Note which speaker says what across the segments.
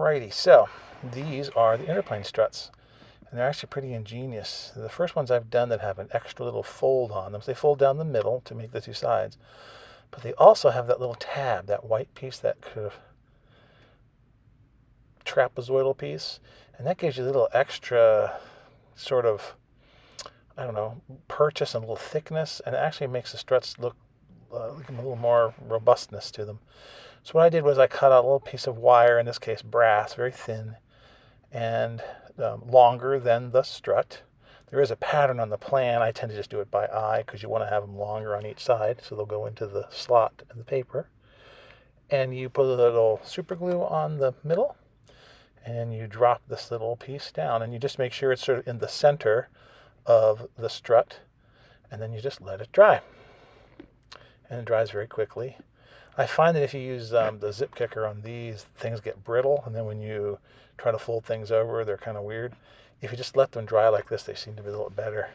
Speaker 1: Alrighty, so these are the interplane struts, and they're actually pretty ingenious. The first ones I've done that have an extra little fold on them, so they fold down the middle to make the two sides, but they also have that little tab, that white piece, that kind of trapezoidal piece, and that gives you a little extra sort of, I don't know, purchase and a little thickness, and it actually makes the struts look a little more robustness to them. So what I did was I cut out a little piece of wire, in this case brass, very thin, and longer than the strut. There is a pattern on the plan. I tend to just do it by eye because you want to have them longer on each side, so they'll go into the slot in the paper. And you put a little super glue on the middle, and you drop this little piece down, and you just make sure it's sort of in the center of the strut, and then you just let it dry. And it dries very quickly. I find that if you use the zip kicker on these, things get brittle, and then when you try to fold things over, they're kind of weird. If you just let them dry like this, they seem to be a little better.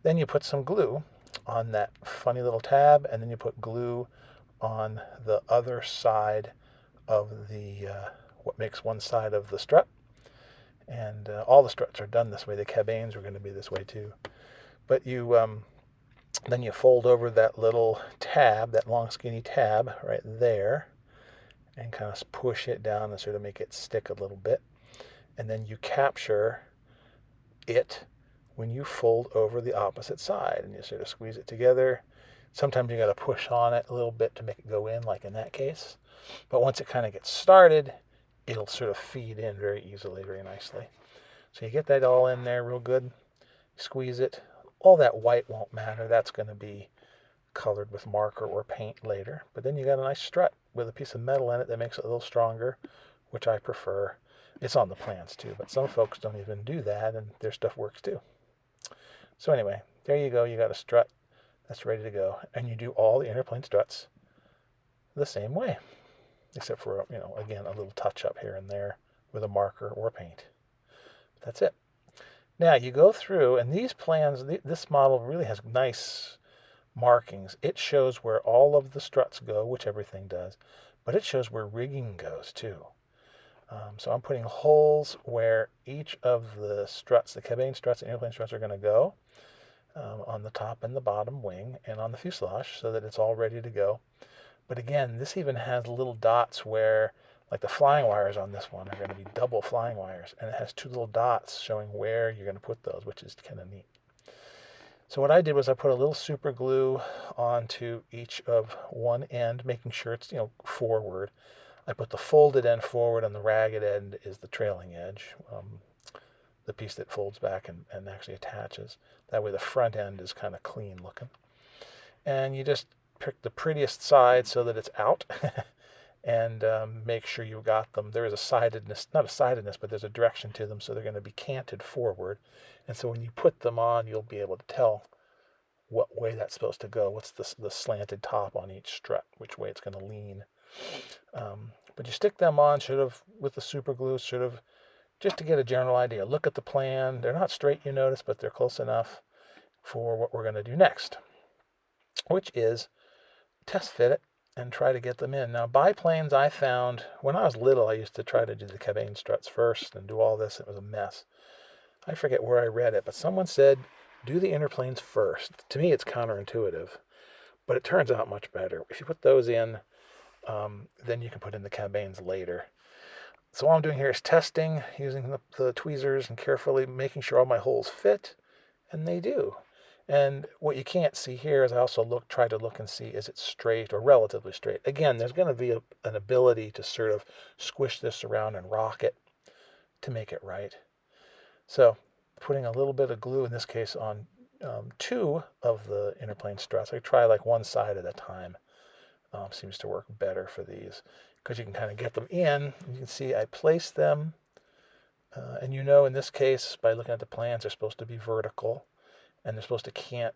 Speaker 1: Then you put some glue on that funny little tab, and then you put glue on the other side of the what makes one side of the strut. And all the struts are done this way. The cabanes are going to be this way too. But you then you fold over that little tab, that long skinny tab right there, and kind of push it down and sort of make it stick a little bit. And then you capture it when you fold over the opposite side, and you sort of squeeze it together. Sometimes you got to push on it a little bit to make it go in, like in that case. But once it kind of gets started, it'll sort of feed in very easily, very nicely. So you get that all in there real good. Squeeze it. All that white won't matter. That's going to be colored with marker or paint later. But then you got a nice strut with a piece of metal in it that makes it a little stronger, which I prefer. It's on the plans too, but some folks don't even do that, and their stuff works too. So anyway, there you go. You got a strut that's ready to go, and you do all the interplane struts the same way, except for, again, a little touch up here and there with a marker or paint. That's it. Now you go through, and these plans, this model really has nice markings. It shows where all of the struts go, which everything does, but it shows where rigging goes too. So I'm putting holes where each of the struts, the cabane struts and airplane struts, are going to go on the top and the bottom wing and on the fuselage, so that it's all ready to go. But again, this even has little dots where, like the flying wires on this one are going to be double flying wires, and it has two little dots showing where you're going to put those, which is kind of neat. So what I did was I put a little super glue onto each of one end, making sure it's, forward. I put the folded end forward, and the ragged end is the trailing edge, the piece that folds back and actually attaches. That way the front end is kind of clean looking. And you just pick the prettiest side so that it's out and make sure you got them. There is a sidedness, not a sidedness, but there's a direction to them, so they're going to be canted forward. And so when you put them on, you'll be able to tell what way that's supposed to go. What's the slanted top on each strut, which way it's going to lean. But you stick them on sort of with the super glue, sort of just to get a general idea. Look at the plan. They're not straight, you notice, but they're close enough for what we're going to do next, which is test fit it and try to get them in. Now, biplanes, I found, when I was little, I used to try to do the cabane struts first and do all this. It was a mess. I forget where I read it, but someone said, do the interplanes first. To me, it's counterintuitive, but it turns out much better. If you put those in, then you can put in the cabanes later. So all I'm doing here is testing, using the tweezers and carefully making sure all my holes fit, and they do. And what you can't see here is I also try to look and see, is it straight or relatively straight? Again, there's going to be an ability to sort of squish this around and rock it to make it right. So putting a little bit of glue, in this case, on two of the interplane struts. I try like one side at a time. Seems to work better for these because you can kind of get them in. You can see I place them, and in this case, by looking at the plans, they're supposed to be vertical, and they're supposed to cant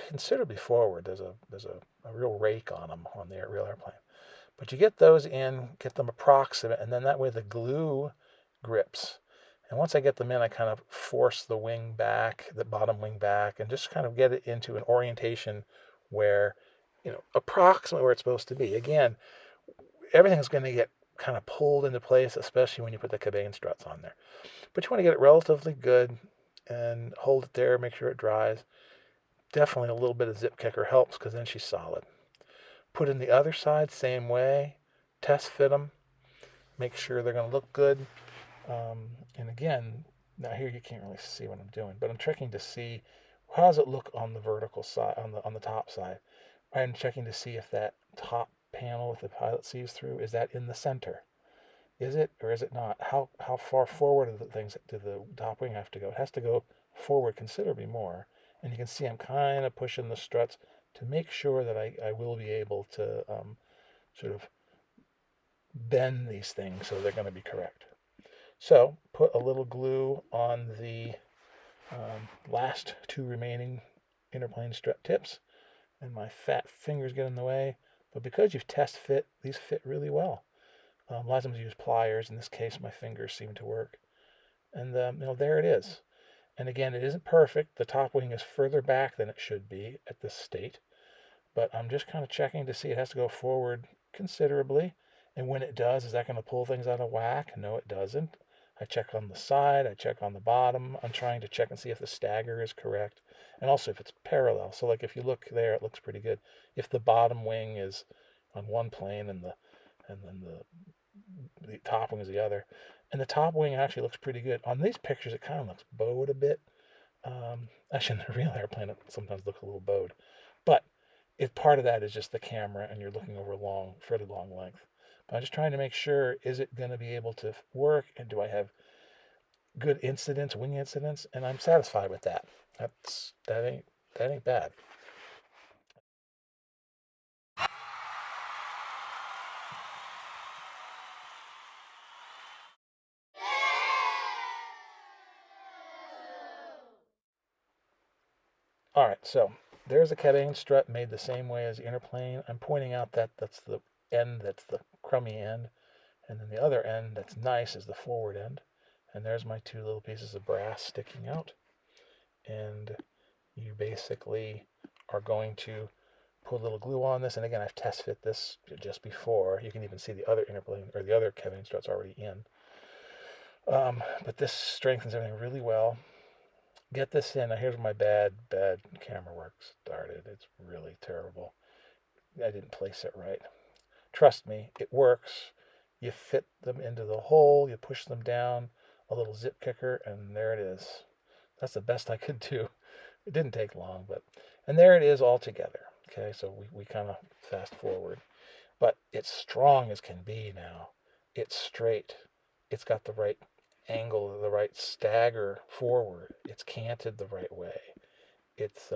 Speaker 1: considerably forward. There's a real rake on them on the real airplane. But you get those in, get them approximate, and then that way the glue grips. And once I get them in, I kind of force the wing back, the bottom wing back, and just kind of get it into an orientation where, approximately where it's supposed to be. Again, everything's going to get kind of pulled into place, especially when you put the cabane struts on there. But you want to get it relatively good and hold it there, make sure it dries. Definitely a little bit of zip kicker helps because then she's solid. Put in the other side, same way. Test fit them. Make sure they're going to look good. And again, now here you can't really see what I'm doing, but I'm checking to see how does it look on the vertical side, on the top side. I'm checking to see if that top panel with the pilot sees through, is that in the center? Is it or is it not? How far forward do the top wing have to go? It has to go forward considerably more. And you can see I'm kind of pushing the struts to make sure that I will be able to sort of bend these things so they're going to be correct. So put a little glue on the last two remaining interplane strut tips, and my fat fingers get in the way. But because you've test fit, these fit really well. A lot of times I use pliers. In this case, my fingers seem to work. And there it is. And again, it isn't perfect. The top wing is further back than it should be at this state. But I'm just kind of checking to see it has to go forward considerably. And when it does, is that going to pull things out of whack? No, it doesn't. I check on the side. I check on the bottom. I'm trying to check and see if the stagger is correct. And also if it's parallel. So like if you look there, it looks pretty good. If the bottom wing is on one plane and then the top wing is the other. And the top wing actually looks pretty good. On these pictures, it kind of looks bowed a bit. Actually, in the real airplane, it sometimes looks a little bowed. But part of that is just the camera, and you're looking over fairly long length. But I'm just trying to make sure, is it going to be able to work, and do I have good wing incidents? And I'm satisfied with that. That ain't bad. All right, so there's a cabane strut made the same way as the interplane. I'm pointing out that that's the end, that's the crummy end. And then the other end that's nice is the forward end. And there's my two little pieces of brass sticking out. And you basically are going to put a little glue on this. And again, I've test fit this just before. You can even see the other interplane or the other cabane struts already in. But this strengthens everything really well. Get this in. Now here's my bad camera work started. It's really terrible. I didn't place it right. Trust me, it works. You fit them into the hole, you push them down, a little zip kicker, and there it is. That's the best I could do. It didn't take long, and there it is all together. Okay, so we kind of fast forward. But it's strong as can be now. It's straight. It's got the right angle, the right stagger forward. It's canted the right way. It's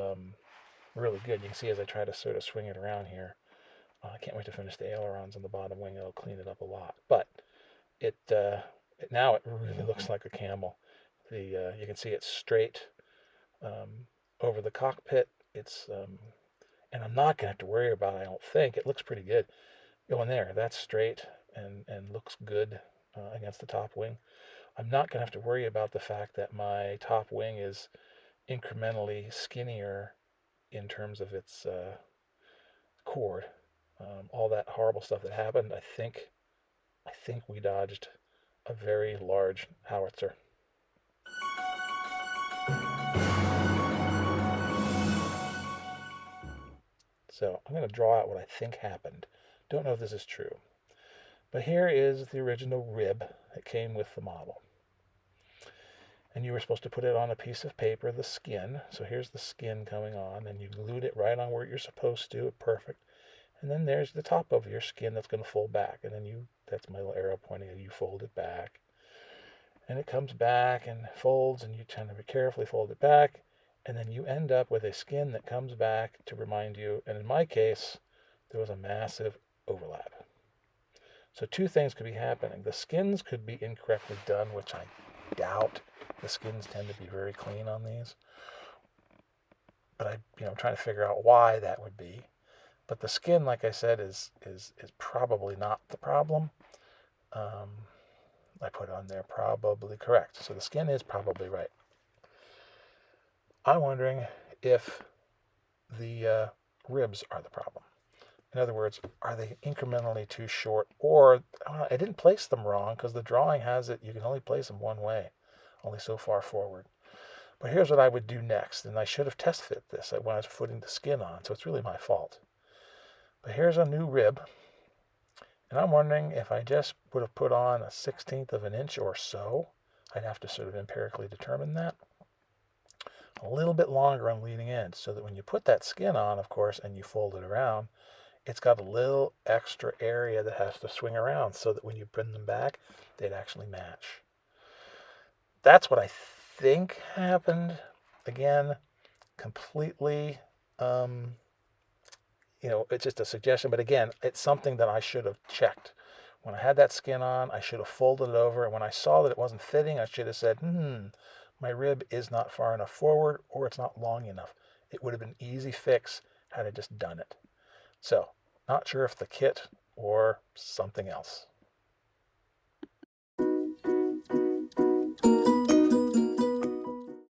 Speaker 1: really good. You can see as I try to sort of swing it around here. I can't wait to finish the ailerons on the bottom wing. It'll clean it up a lot. But now it really looks like a Camel. You can see it's straight over the cockpit. And I'm not gonna have to worry about it, I don't think. It looks pretty good. Going there, that's straight and looks good against the top wing. I'm not gonna have to worry about the fact that my top wing is incrementally skinnier in terms of its chord. All that horrible stuff that happened, I think we dodged a very large howitzer. So I'm going to draw out what I think happened. Don't know if this is true. But here is the original rib that came with the model. And you were supposed to put it on a piece of paper, the skin. So here's the skin coming on, and you glued it right on where you're supposed to. Perfect. And then there's the top of your skin that's going to fold back. And then that's my little arrow pointing at you, fold it back. And it comes back and folds, and you tend to carefully fold it back. And then you end up with a skin that comes back to remind you. And in my case, there was a massive overlap. So two things could be happening. The skins could be incorrectly done, which I doubt. The skins tend to be very clean on these. But I'm trying to figure out why that would be. But the skin, like I said, is probably not the problem. I put on there probably correct. So the skin is probably right. I'm wondering if the ribs are the problem. In other words, are they incrementally too short? Or I didn't place them wrong, because the drawing has it, you can only place them one way, only so far forward. But here's what I would do next, and I should have test fit this when I was putting the skin on, so it's really my fault. But here's a new rib, and I'm wondering if I just would have put on 1/16 of an inch or so. I'd have to sort of empirically determine that. A little bit longer on leading edge, so that when you put that skin on, of course, and you fold it around, it's got a little extra area that has to swing around, so that when you bring them back, they'd actually match. That's what I think happened. Again, completely, it's just a suggestion. But again, it's something that I should have checked. When I had that skin on, I should have folded it over. And when I saw that it wasn't fitting, I should have said, my rib is not far enough forward, or it's not long enough. It would have been an easy fix had I just done it. So, not sure if the kit or something else.